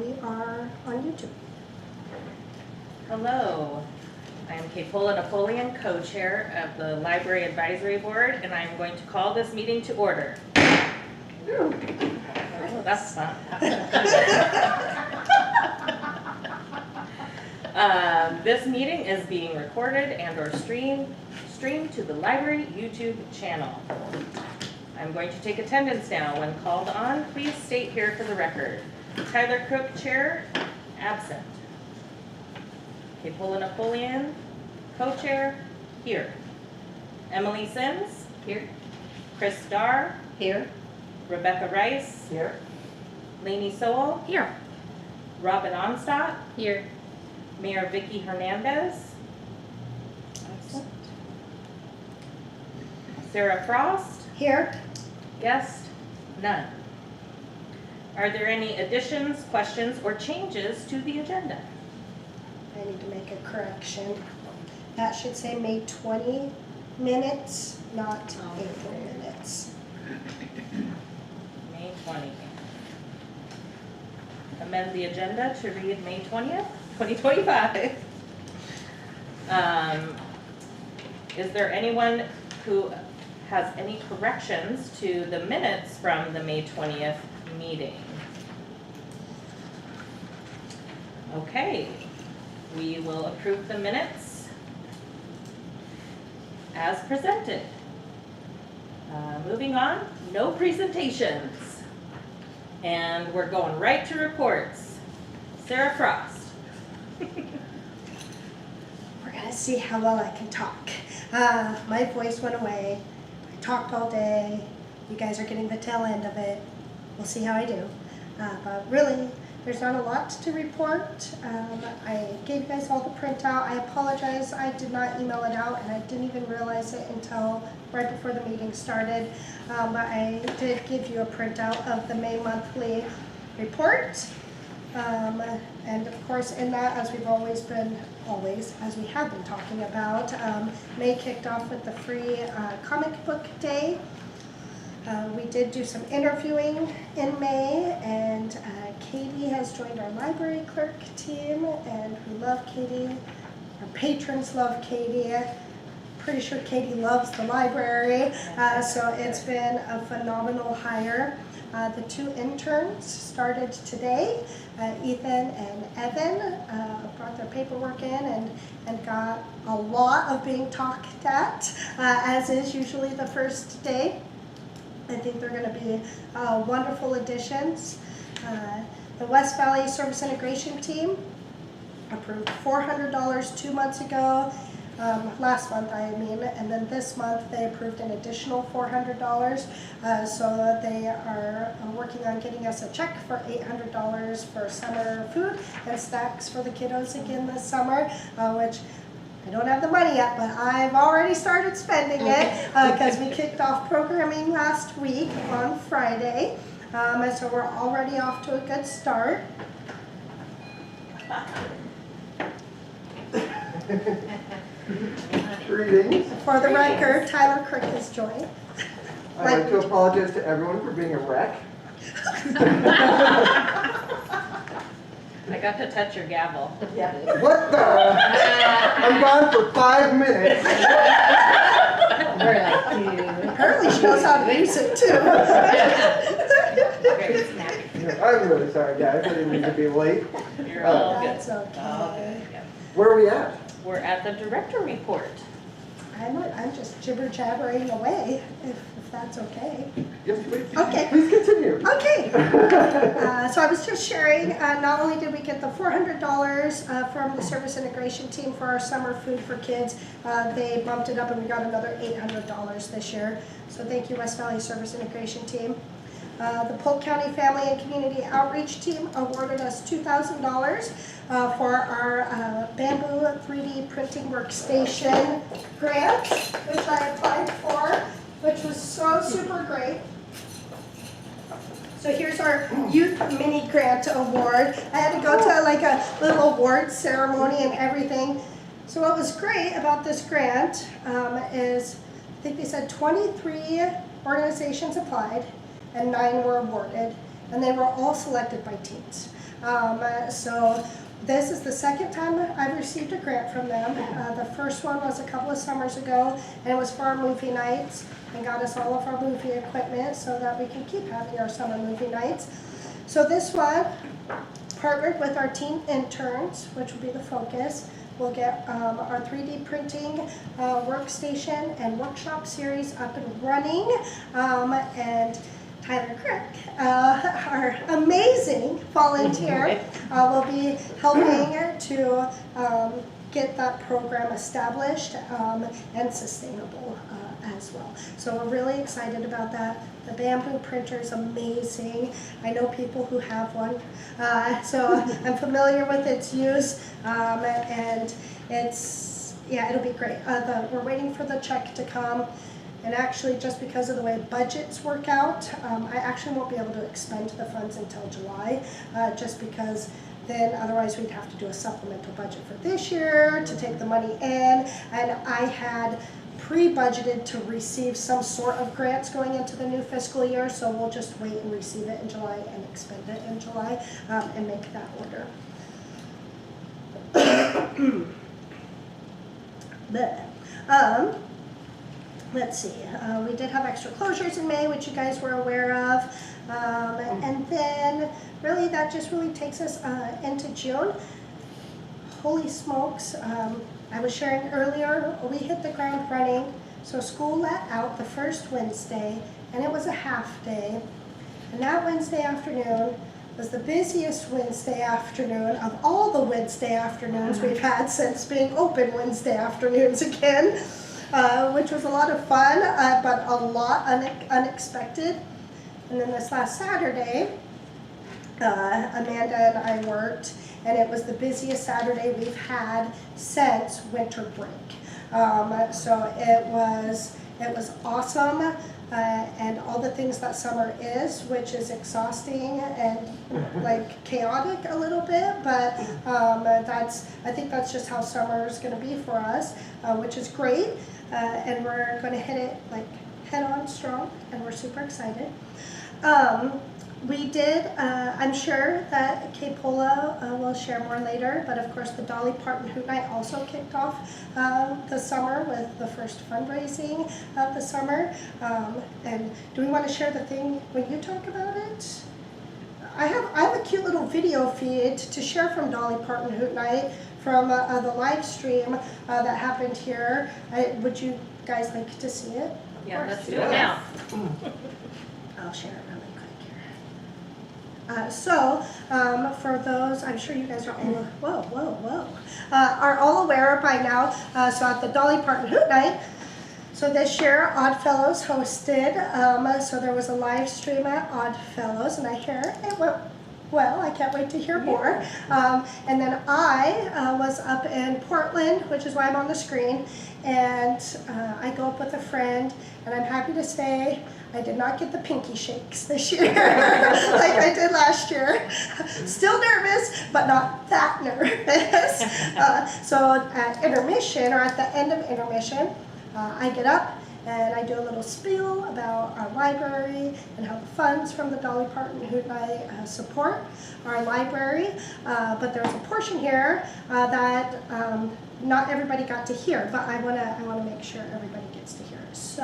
we are on YouTube. Hello, I am Kaypola Napoleon, co-chair of the Library Advisory Board, and I am going to call this meeting to order. Oh, that's fun. This meeting is being recorded and or streamed to the library YouTube channel. I'm going to take attendance now. When called on, please state here for the record. Tyler Crook, chair, absent. Kaypola Napoleon, co-chair, here. Emily Sims, here. Chris Starr, Here. Rebecca Rice, Here. Lainey Sowell, Here. Robin Onstadt, Here. Mayor Vicky Hernandez, absent. Sarah Frost, Here. guest, none. Are there any additions, questions, or changes to the agenda? I need to make a correction. That should say May 20 minutes, not April minutes. May 20. Amend the agenda to read May 20th, 2025. Is there anyone who has any corrections to the minutes from the May 20th meeting? Okay, we will approve the minutes as presented. Moving on, no presentations. And we're going right to reports. Sarah Frost. We're gonna see how well I can talk. My voice went away. I talked all day. You guys are getting the tail end of it. We'll see how I do. But really, there's not a lot to report. I gave you guys all the printout. I apologize, I did not email it out, and I didn't even realize it until right before the meeting started. But I did give you a printout of the May monthly report. And of course, in that, as we've always been, as we have been talking about, May kicked off with the free comic book day. We did do some interviewing in May, and Katie has joined our library clerk team, and we love Katie. Our patrons love Katie. Pretty sure Katie loves the library, so it's been a phenomenal hire. The two interns started today. Ethan and Evan brought their paperwork in and got a lot of being talked at, as is usually the first day. I think they're going to be wonderful additions. The West Valley Service Integration Team approved $400 2 months ago. Last month, I mean, and then this month they approved an additional $400. So they are working on getting us a check for $800 for summer food and snacks for the kiddos again this summer, which I don't have the money yet, but I've already started spending it because we kicked off programming last week on Friday. And so we're already off to a good start. Greetings. For the record, Tyler Crook has joined. I'd like to apologize to everyone for being a wreck. I got to touch your gavel. What the? I'm gone for 5 minutes. We're like, dude. Apparently she knows how to use it too. Very snappy. I'm really sorry, guys. I didn't mean to be late. You're all good. That's okay. All good, yeah. Where are we at? We're at the director report. I'm just jibber jabbering away, if that's okay. Yes, please. Okay. Please continue. Okay. So I was just sharing, not only did we get the $400 from the service integration team for our summer food for kids, they bumped it up and we got another $800 this year. So thank you, West Valley Service Integration Team. The Polk County Family and Community Outreach Team awarded us $2,000 for our Bamboo 3D printing workstation grant, which I applied for, which was so super great. So here's our Youth Mini Grant Award. I had to go to like a little award ceremony and everything. So what was great about this grant is, I think they said 23 organizations applied and 9 were awarded, and they were all selected by teens. So this is the second time I've received a grant from them. The first one was a couple of summers ago, and it was for our movie nights, and got us all of our movie equipment so that we can keep having our summer movie nights. So this one partnered with our teen interns, which will be the focus. We'll get our 3D printing workstation and workshop series up and running, and Tyler Crick, our amazing volunteer, will be helping to get that program established and sustainable as well. So we're really excited about that. The bamboo printer is amazing. I know people who have one, so I'm familiar with its use, and it'll be great. We're waiting for the check to come. And actually, just because of the way budgets work out, I actually won't be able to expend the funds until July, just because then otherwise we'd have to do a supplemental budget for this year to take the money in. And I had pre-budgeted to receive some sort of grants going into the new fiscal year, so we'll just wait and receive it in July and expend it in July and make that order. Let's see, we did have extra closures in May, which you guys were aware of. And then really that just really takes us into June. Holy smokes, I was sharing earlier, we hit the ground running. So school let out the first Wednesday, and it was a half day. And that Wednesday afternoon was the busiest Wednesday afternoon of all the Wednesday afternoons we've had since being open Wednesday afternoons again, which was a lot of fun, but a lot unexpected. And then this last Saturday, Amanda and I worked, and it was the busiest Saturday we've had since winter break. So it was awesome, and all the things that summer is, which is exhausting and like chaotic a little bit, but I think that's just how summer is going to be for us, which is great, and we're going to hit it like head on strong, and we're super excited. We did, I'm sure that Kay Pola will share more later, but of course the Dolly Parton Hoot Night also kicked off the summer with the first fundraising of the summer. And do we want to share the thing when you talk about it? I have a cute little video feed to share from Dolly Parton Hoot Night from the live stream that happened here. Would you guys like to see it? Yeah, let's do it now. I'll share it really quick here. For those, I'm sure you guys are all, are all aware by now, so at the Dolly Parton Hoot Night, so this year Oddfellows hosted, so there was a live stream at Oddfellows, and I hear it went well. I can't wait to hear more. And then I was up in Portland, which is why I'm on the screen, and I go up with a friend, and I'm happy to say I did not get the pinky shakes this year like I did last year. Still nervous, but not that nervous. So at intermission, or at the end of intermission, I get up and I do a little spiel about our library and how the funds from the Dolly Parton Hoot Night support our library. But there's a portion here that not everybody got to hear, but I wanna make sure everybody gets to hear it. So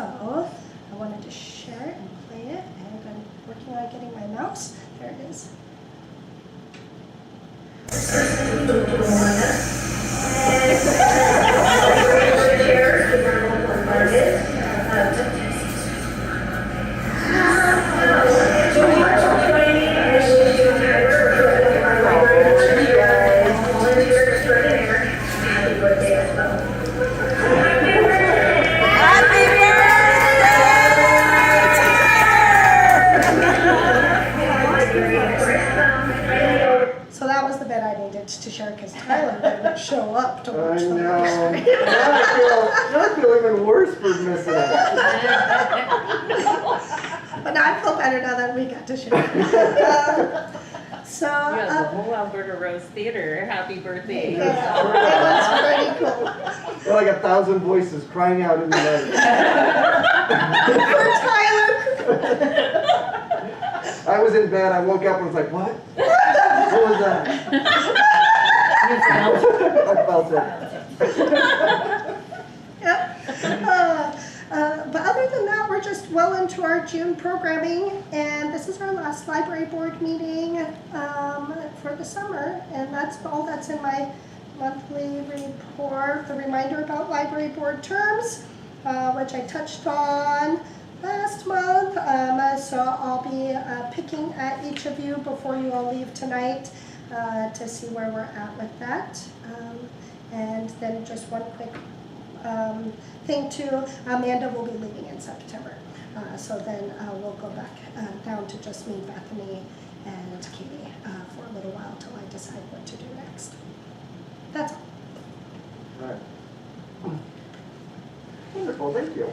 I wanted to share it and play it, and I've been working on getting my mouse. There it is. To share because Tyler didn't show up to watch the live stream. Now I feel even worse for missing it. But now I feel better now that we got to share. You have the whole Alberta Rose Theater. Happy birthday. Yeah, it was pretty cool. Feel like 1,000 voices crying out in the night. For Tyler. I was in bed, I woke up and was like, what? What was that? I felt it. Yep. But other than that, we're just well into our June programming, and this is our last library board meeting for the summer, and that's all that's in my monthly report. The reminder about library board terms, which I touched on last month, so I'll be picking at each of you before you all leave tonight to see where we're at with that. And then just one quick thing too, Amanda will be leaving in September. So then we'll go back down to just me, Bethany, and Katie for a little while till I decide what to do next. That's all. All right. Wonderful, thank you.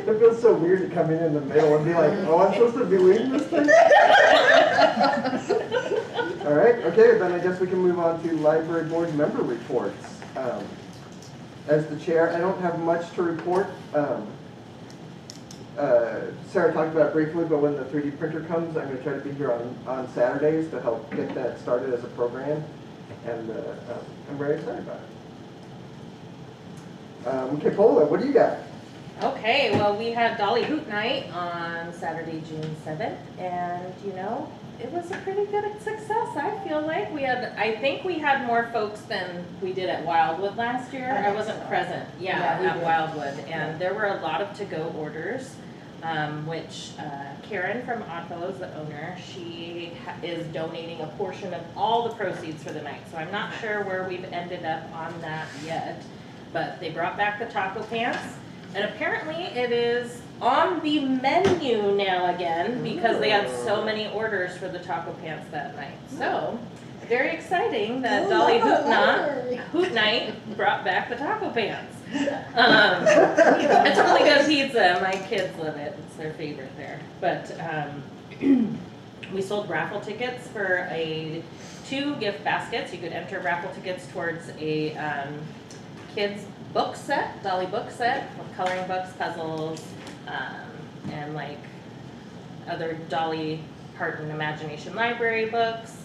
It feels so weird to come in the middle and be like, oh, I'm supposed to be leading this thing? All right, okay, then I guess we can move on to library board member reports. As the chair, I don't have much to report. Sarah talked about it briefly, but when the 3D printer comes, I'm going to try to be here on Saturdays to help get that started as a program, and I'm very excited about it. Okay, Paula, what do you got? Okay, well, we had Dolly Hoot Night on Saturday, June 7th, and you know, it was a pretty good success, I feel like. I think we had more folks than we did at Wildwood last year. I wasn't present, at Wildwood, and there were a lot of to-go orders, which Karen from Oddfellows, the owner, she is donating a portion of all the proceeds for the night, so I'm not sure where we've ended up on that yet, but they brought back the taco pants. And apparently it is on the menu now again because they had so many orders for the taco pants that night. So, very exciting that Dolly Hoot Night brought back the taco pants. It's really good pizza. My kids love it. It's their favorite there. But we sold raffle tickets for 2 gift baskets. You could enter raffle tickets towards a kids book set, Dolly book set, with coloring books, puzzles, and like other Dolly Heart and Imagination Library books,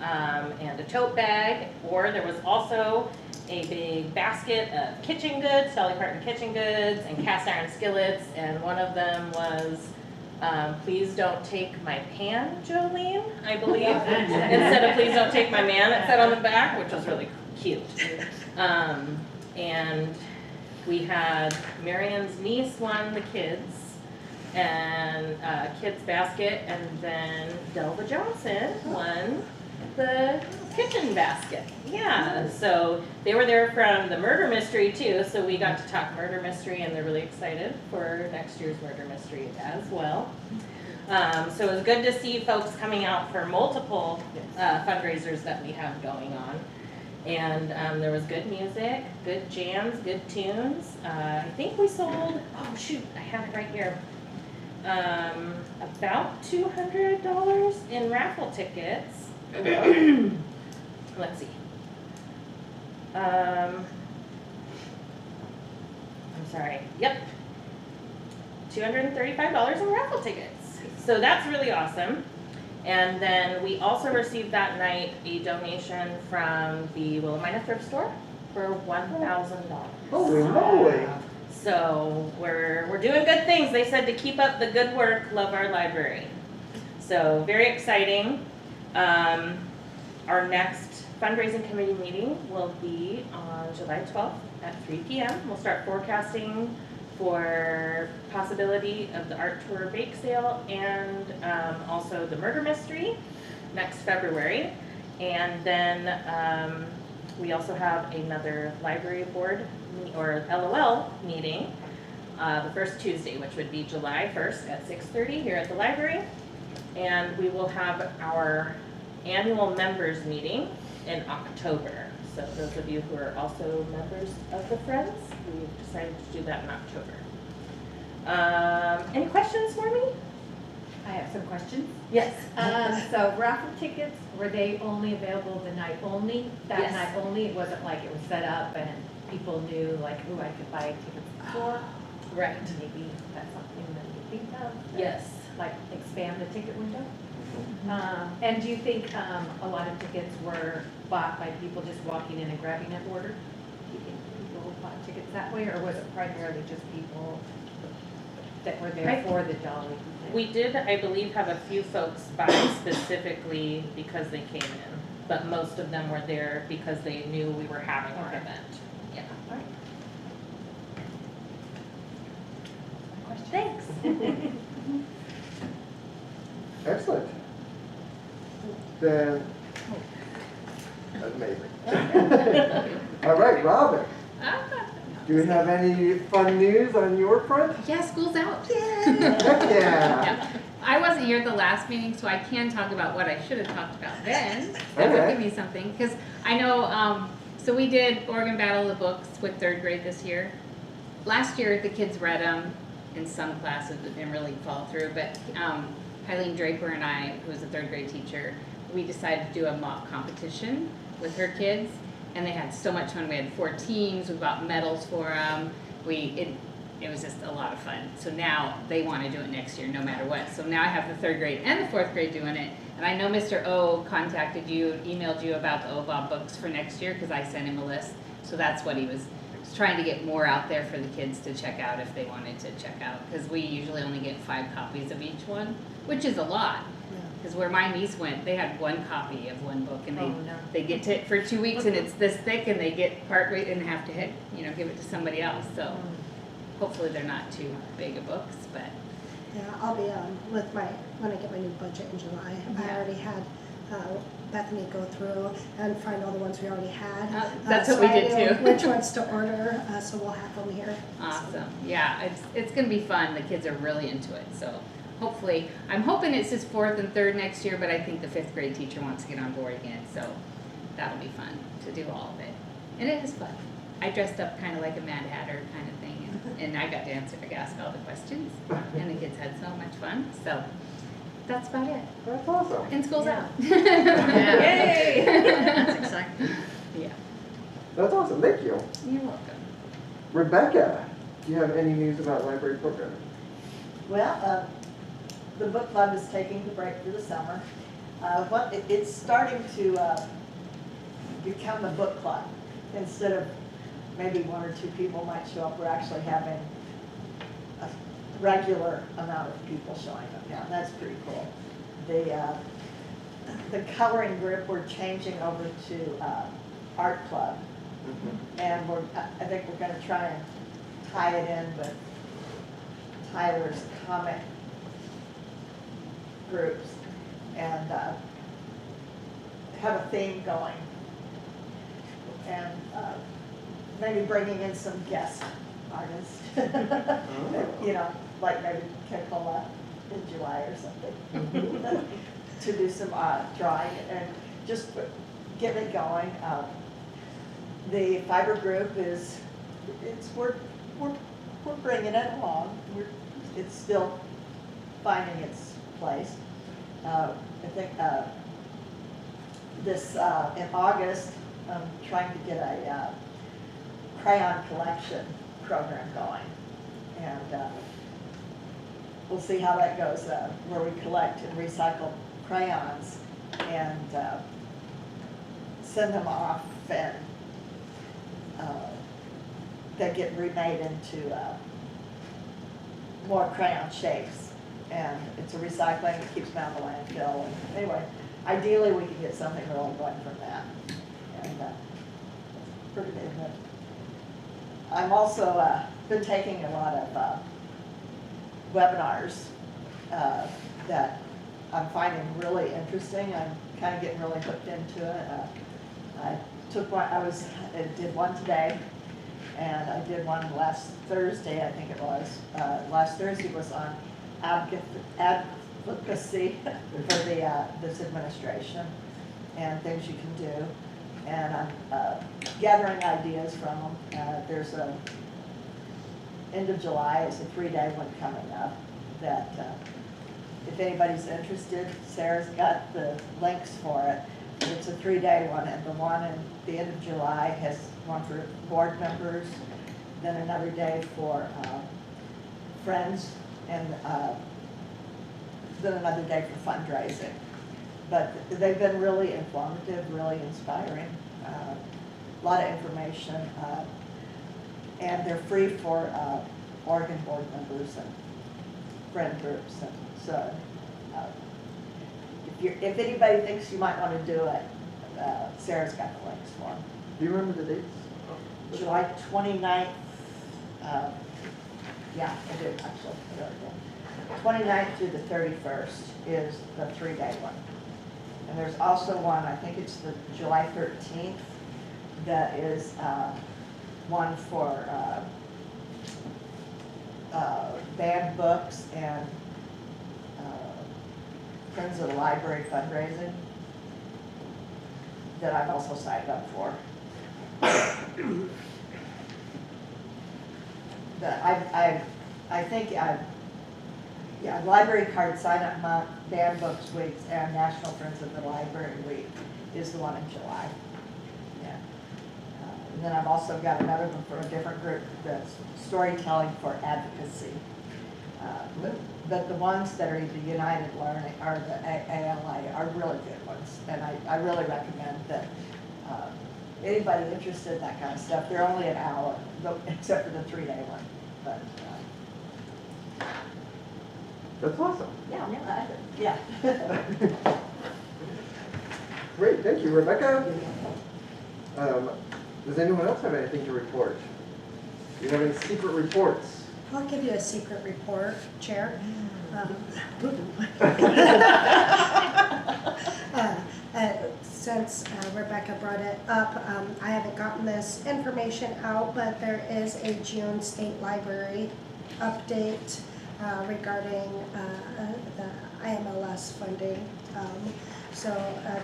and a tote bag. Or there was also a big basket of kitchen goods, Dolly Parton kitchen goods, and cast iron skillets, and one of them was please don't take my pan, Jolene, I believe. Instead of please don't take my man, it said on the back, which was really cute. And we had Marion's niece won the kids and kids basket, and then Delva Johnson won the kitchen basket. Yeah, so they were there from the murder mystery too, so we got to talk murder mystery, and they're really excited for next year's murder mystery as well. So it was good to see folks coming out for multiple fundraisers that we have going on. And there was good music, good jams, good tunes. I think we sold, oh shoot, I have it right here, about $200 in raffle tickets. Let's see. I'm sorry, yep. $235 in raffle tickets. So that's really awesome. And then we also received that night a donation from the Willamina Thrift Store for $1,000. Holy moly! So we're doing good things. They said to keep up the good work, love our library. So very exciting. Our next fundraising committee meeting will be on July 12th at 3 p.m. We'll start forecasting for possibility of the art tour bake sale and also the murder mystery next February. And then we also have another library board or LOL meeting the first Tuesday, which would be July 1st at 6:30 here at the library. And we will have our annual members meeting in October. So those of you who are also members of the Friends, we've decided to do that in October. Any questions for me? I have some questions. Yes. So raffle tickets, were they only available the night only? That Yes. night only? It wasn't like it was set up and people knew like, oh, I could buy tickets before? Right. Maybe that's something that you think of? Yes. Like expand the ticket window? And do you think a lot of tickets were bought by people just walking in and grabbing an order? Do you think people bought tickets that way, or was it primarily just people that were there for the Jolly? We did, I believe, have a few folks buy specifically because they came in, but most of them were there because they knew we were having our event. Yeah. Thanks. Excellent. Then, amazing. All right, Robin, do you have any fun news on your front? Yeah, school's out. Heck yeah. Yeah. I wasn't here at the last meeting, so I can talk about what I should have talked about then. That would Okay. give me something, because I know, so we did Oregon Battle of the Books with third grade this year. Last year, the kids read them in some classes, but didn't really follow through, but Eileen Draper and I, who was a third grade teacher, we decided to do a mock competition with her kids, and they had so much fun. We had 4 teams, we bought medals for them. It was just a lot of fun. So now they want to do it next year, no matter what. So now I have the third grade and the fourth grade doing it. And I know Mr. O contacted you, emailed you about the OVA books for next year, because I sent him a list. So that's what he was trying to get more out there for the kids to check out if they wanted to check out. Because we usually only get 5 copies of each one, which is a lot. Because where my niece went, they had 1 copy of one book, and they get it for 2 weeks, and it's this thick, and they get part way and have to give it to somebody else. So hopefully they're not too big of books, but Yeah, I'll be when I get my new budget in July. I Yeah. already had Bethany go through and find all the ones we already had. that's So what we I did knew too. which ones to order, so we'll have them here. Awesome. Yeah, it's gonna be fun. The kids are really into it. So hopefully, I'm hoping it's just 4th and 3rd next year, but I think the 5th grade teacher wants to get on board again. So that'll be fun to do all of it. And it is fun. I dressed up kind of like a Mad Hatter kind of thing, and I got to ask all the questions, and the kids had so much fun. So that's about it. That's awesome. And school's out. Yay! That's exciting. Yeah. That's awesome. Thank you. You're welcome. Rebecca, do you have any news about library programming? Well, the book club is taking the break for the summer. It's starting to become a book club. Instead of maybe 1 or 2 people might show up, we're actually having a regular amount of people showing up now. That's pretty cool. The coloring group, we're changing over to art club. And I think we're going to try and tie it in with Tyler's comic groups and have a theme going. And maybe bringing in some guest artists. Like maybe Kekola in July or something. To do some drawing and just get it going. The fiber group we're bringing it along. It's still finding its place. I think in August, I'm trying to get a crayon collection program going, and we'll see how that goes. Where we collect and recycle crayons and send them off, and they get remade into more crayon shapes. And it's a recycling, it keeps them out of the landfill. And anyway, ideally we can get something really going from that. And pretty good. I'm also been taking a lot of webinars that I'm finding really interesting. I'm kind of getting really hooked into it. I did one today, and I did one last Thursday, I think it was. Last Thursday was on advocacy for this administration and things you can do. And I'm gathering ideas from them. There's end of July is a 3-day one coming up that if anybody's interested, Sarah's got the links for it. It's a 3-day one, and the one at the end of July has one for board members, then another day for friends and then another day for fundraising. But they've been really informative, really inspiring, a lot of information, and they're free for Oregon board members and friend groups. And so if anybody thinks you might want to do it, Sarah's got the links for them. Do you remember the dates? July 29th, yeah, I do, actually, I wrote it down. 29th through the 31st is the 3-day one. And there's also one, I think it's the July 13th, that is one for banned books and Friends of the Library fundraising that I've also signed up for. But I think Library Card Sign Up Month, Banned Books Week, and National Friends of the Library Week is the one in July. Yeah. And then I've also got another one for a different group that's storytelling for advocacy. But the ones that are the United Learning or the ALA are really good ones, and I really recommend that anybody interested in that kind of stuff. They're only an hour, except for the 3-day one. But That's awesome. yeah. Great, thank you, Rebecca. Does anyone else have anything to report? Do you have any secret reports? I'll give you a secret report, Chair. Since Rebecca brought it up, I haven't gotten this information out, but there is a June State Library update regarding the IMLS funding. So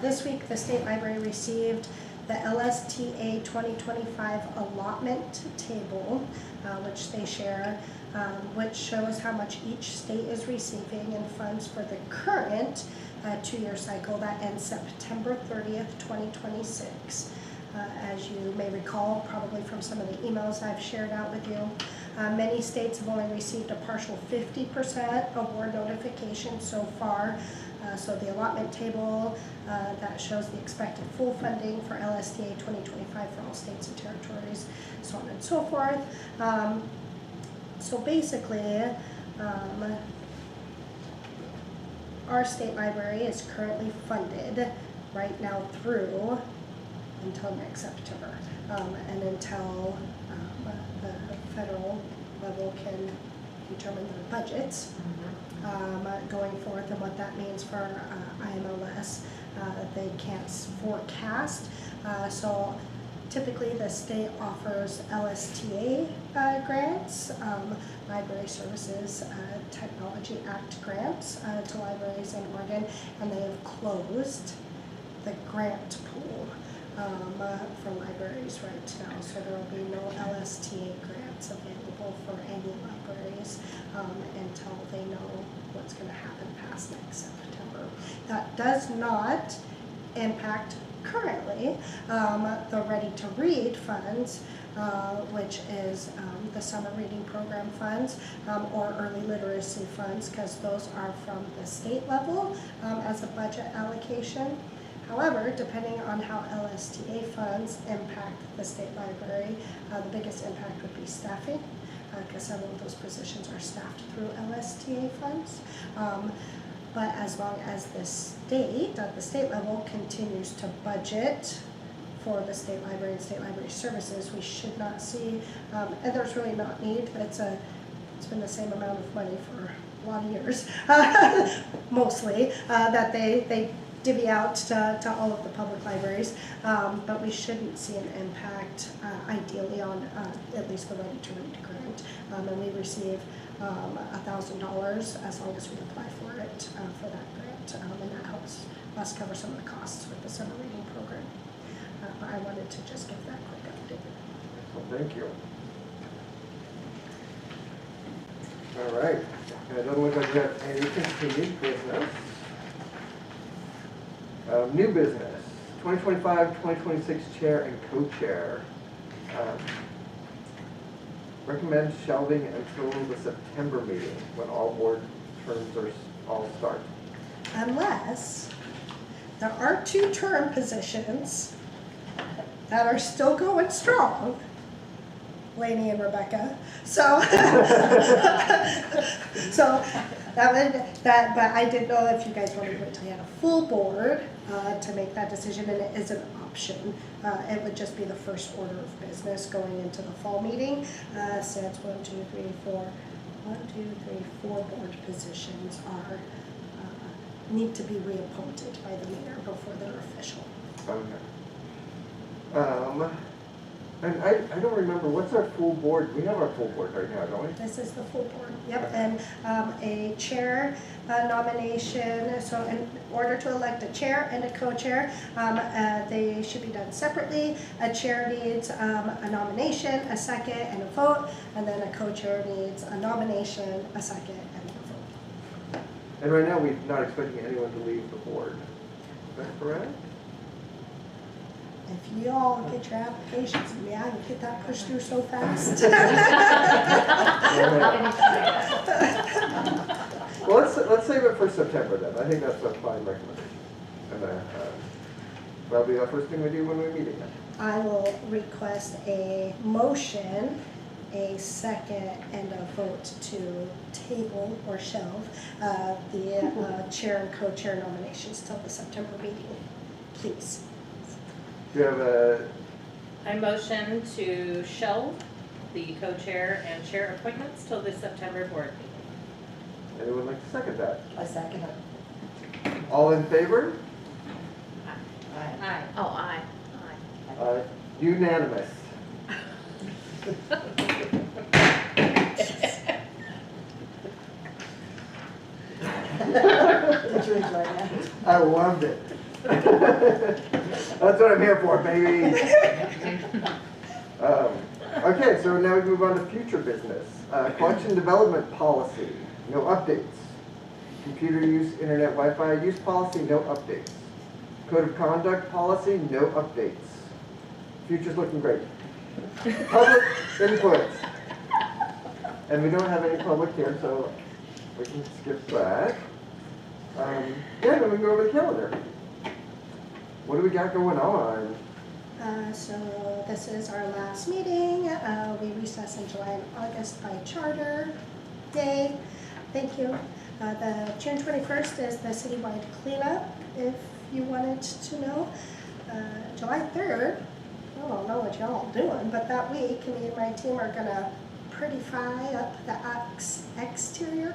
this week, the State Library received the LSTA 2025 allotment table, which they share, which shows how much each state is receiving in funds for the current 2-year cycle that ends September 30th, 2026. As you may recall, probably from some of the emails I've shared out with you, many states have only received a partial 50% award notification so far. So the allotment table that shows the expected full funding for LSTA 2025 for all states and territories, so on and so forth. So basically, our state library is currently funded right now through until next September, and until the federal level can determine their budgets going forth, and what that means for IMLS. They can't forecast, so typically the state offers LSTA grants, Library Services Technology Act grants to libraries in Oregon, and they have closed the grant pool for libraries right now, so there will be no LSTA grants available for any libraries until they know what's going to happen past next September. That does not impact currently the Ready to Read funds, which is the summer reading program funds or early literacy funds, because those are from the state level as a budget allocation. However, depending on how LSTA funds impact the state library, the biggest impact would be staffing, because several of those positions are staffed through LSTA funds. But as long as the state, at the state level, continues to budget for the state library and state library services, we should not see, and there's really not need, but it's been the same amount of money for a lot of years, mostly, that they divvy out to all of the public libraries, but we shouldn't see an impact, ideally, on at least the Ready to Read grant. And we receive $1,000 as long as we apply for it, for that grant, and that helps us cover some of the costs with the summer reading program. But I wanted to just give that quick update. Well, thank you. All right, and it doesn't look like we have any continued business. New business, 2025-2026 chair and co-chair. Recommend shelving until the September meeting when all board terms are all start? Unless there are 2 term positions that are still going strong, Lainey and Rebecca. So, so but I didn't know if you guys wanted to wait till you had a full board to make that decision, and it is an option. It would just be the first order of business going into the fall meeting, since 4 board positions are need to be reappointed by the mayor before they're official. Okay. And I don't remember, what's our full board? We have our full board right now, don't we? This is the full board, yep, and a chair nomination, so in order to elect a chair and a co-chair, they should be done separately. A chair needs a nomination, a second, and a vote, and then a co-chair needs a nomination, a second, and a vote. And right now, we're not expecting anyone to leave the board. Is that correct? If you all get your applications, I can get that pushed through so fast. Well, let's save it for September then. I think that's a fine recommendation. And that'll be the first thing we do when we meet again. I will request a motion, a second, and a vote to table or shelve the chair and co-chair nominations till the September meeting, please. Do you have a, I motion to shelve the co-chair and chair appointments till the September board meeting. anyone like to second that? I second it. All in favor? Aye. Aye. Oh, aye. Unanimous. Did you enjoy that? I loved it. That's what I'm here for, baby. Okay, so now we move on to future business. Collection development policy, no updates. Computer use, internet Wi-Fi use policy, no updates. Code of conduct policy, no updates. Future's looking great. Public input. And we don't have any public here, so we can skip that. Yeah, then we can go over the calendar. What do we got going on? So this is our last meeting. We recess in July and August by charter day. Thank you. The June 21st is the citywide cleanup, if you wanted to know. July 3rd, I don't know what y'all doing, but that week, me and my team are gonna prettify up the exterior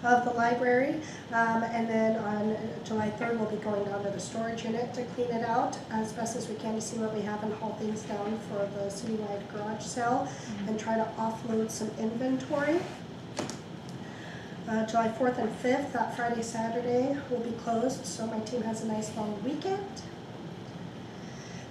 of the library. And then on July 3rd, we'll be going down to the storage unit to clean it out as best as we can to see what we have and haul things down for the citywide garage sale and try to offload some inventory. July 4th and 5th, that Friday, Saturday, will be closed, so my team has a nice long weekend.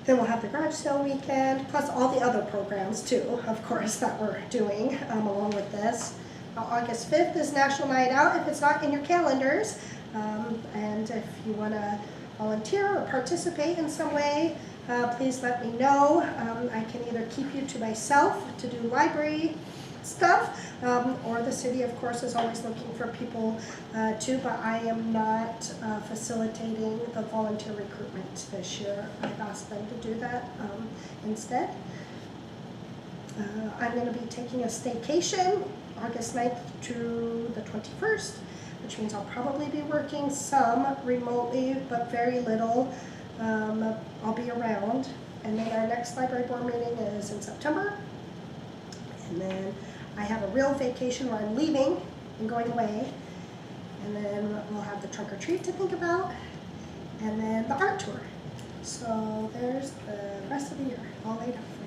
Then we'll have the garage sale weekend, plus all the other programs too, of course, that we're doing along with this. August 5th is National Night Out, if it's not in your calendars. And if you want to volunteer or participate in some way, please let me know. I can either keep you to myself to do library stuff, or the city, of course, is always looking for people too, but I am not facilitating the volunteer recruitment this year. I've asked them to do that instead. I'm going to be taking a staycation August 9th to the 21st, which means I'll probably be working some remotely, but very little. I'll be around. And then our next library board meeting is in September. And then I have a real vacation where I'm leaving and going away. And then we'll have the trunk or treat to think about. And then the art tour. So there's the rest of the year all laid out for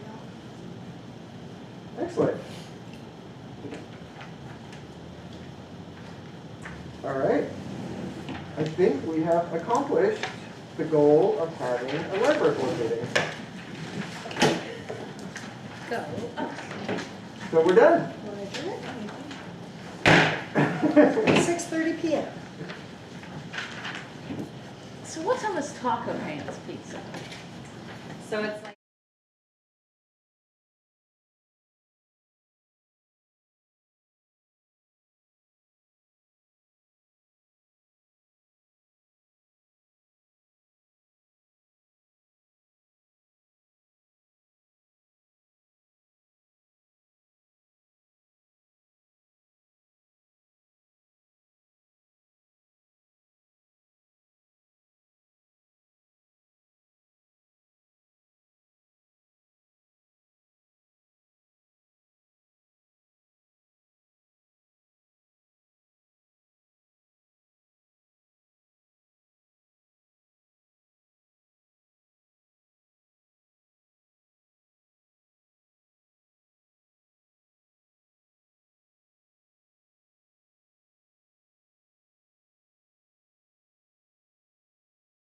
y'all. Excellent. All right. I think we have accomplished the goal of having a library board meeting. Go. So we're done. Want to do it? 6:30 p.m. So what's on this Taco Pants pizza? So it's like